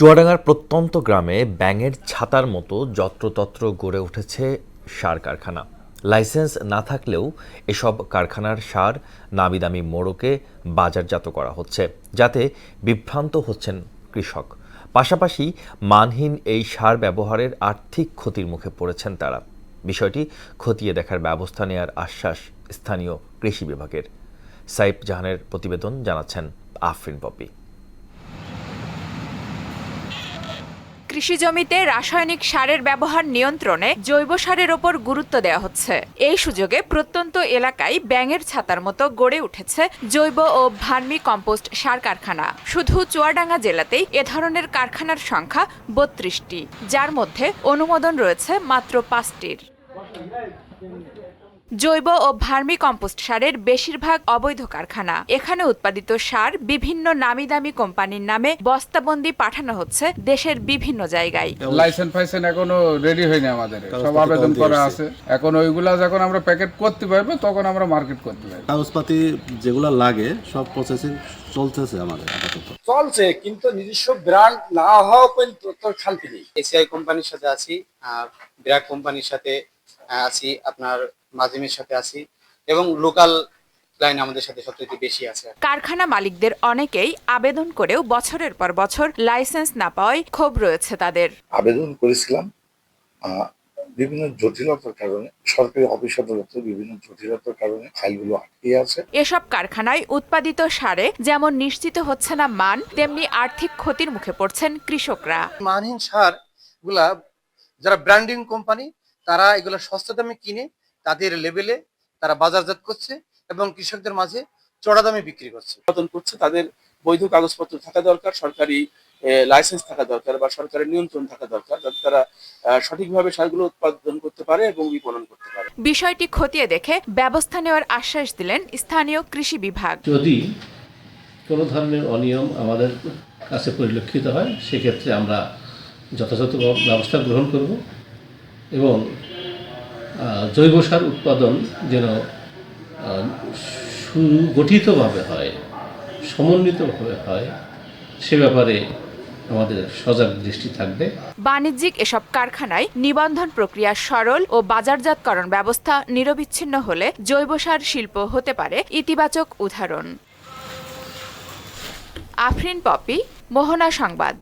চুয়াডাঙ্গার প্রত্যন্ত গ্রামে ব্যাঙের ছাতার মতো যত্রতত্র গড়ে উঠেছে সার কারখানা। লাইসেন্স না থাকলেও এসব কারখানার সার নামিদামি মোড়কে বাজারজাত করা হচ্ছে, যাতে বিভ্রান্ত হচ্ছেন কৃষক। পাশাপাশি মানহীন এই সার ব্যবহারের আর্থিক ক্ষতির মুখে পড়েছেন তারা। বিষয়টি খতিয়ে দেখার ব্যবস্থা নেওয়ার আশ্বাস স্থানীয় কৃষি বিভাগের। সাইফ জাহানের প্রতিবেদন, জানাচ্ছেন আফরিন পপি। কৃষি জমিতে রাসায়নিক সারের ব্যবহার নিয়ন্ত্রণে জৈব সারের ওপর গুরুত্ব দেওয়া হচ্ছে। এই সুযোগে প্রত্যন্ত এলাকায় ব্যাঙের ছাতার মতো গড়ে উঠেছে জৈব ও ভার্মি কম্পোস্ট সার কারখানা। শুধু চুয়াডাঙ্গা জেলাতেই এ ধরনের কারখানার সংখ্যা ৩২টি, যার মধ্যে অনুমোদন রয়েছে মাত্র 5টির। জৈব ও ভার্মি কম্পোস্ট সারের বেশিরভাগ অবৈধ কারখানা। এখানে উৎপাদিত সার বিভিন্ন নামিদামি কোম্পানির নামে বস্তাবন্দি পাঠানো হচ্ছে দেশের বিভিন্ন জায়গায়। লাইসেন্স এখনো রেডি হয়নি, আমাদের সব আবেদন করা আছে। এখন ওইগুলা যখন আমরা প্যাকেট করতে পারবো তখন আমরা মার্কেট করতে পারবো। কাগজপাতি যেগুলো লাগে সব প্রসেসিং চলতেছে আমাদের আপাতত। চলছে, কিন্তু নিজস্ব ব্র্যান্ড না হওয়া পর্যন্ত শান্তি নেই। এসিআই কোম্পানির সাথে আছি, ব্র্যাক কোম্পানির সাথে আছি, আপনার মাজিমের সাথে আছি, এবং লোকাল ক্লায়েন্ট আমাদের সাথে সবচেয়ে বেশি আছে। কারখানা মালিকদের অনেকেই আবেদন করেও বছরের পর বছর লাইসেন্স না পাওয়ায় ক্ষোভ রয়েছে তাদের। আবেদন করেছিলাম বিভিন্ন জটিলতার কারণে, সরকারি অফিস আদালতে বিভিন্ন জটিলতার কারণে ফাইলগুলো আটকে আছে। এসব কারখানায় উৎপাদিত সারে যেমন নিশ্চিত হচ্ছে না মান, তেমনি আর্থিক ক্ষতির মুখে পড়ছেন কৃষকরা। মানহীন সার গুলা যারা ব্র্যান্ডিং কোম্পানি, তারা এগুলো সস্তা দামে কিনে তাদের লেভেলে তারা বাজারজাত করছে এবং কৃষকদের মাঝে চড়া দামে বিক্রি করছে। উৎপাদন করছে, তাদের বৈধ কাগজপত্র থাকা দরকার, সরকারি লাইসেন্স থাকা দরকার বা সরকারের নিয়ন্ত্রণ থাকা দরকার, যাতে তারা সঠিকভাবে সারগুলো উৎপাদন করতে পারে এবং বিপণন করতে পারে। বিষয়টি খতিয়ে দেখে ব্যবস্থা নেওয়ার আশ্বাস দিলেন স্থানীয় কৃষি বিভাগ। যদি কোনো ধরনের অনিয়ম আমাদের কাছে পরিলক্ষিত হয়, সেক্ষেত্রে আমরা যথাযথ ব্যবস্থা গ্রহণ করব এবং জৈব সার উৎপাদন যেন সুগঠিতভাবে হয়, সমন্বিতভাবে হয়, সে ব্যাপারে আমাদের সজাগ দৃষ্টি থাকবে। বাণিজ্যিক এসব কারখানায় নিবন্ধন প্রক্রিয়া সরল ও বাজারজাতকরণ ব্যবস্থা নিরবিচ্ছিন্ন হলে জৈব সার শিল্প হতে পারে ইতিবাচক উদাহরণ। আফরিন পপি, মোহনা সংবাদ।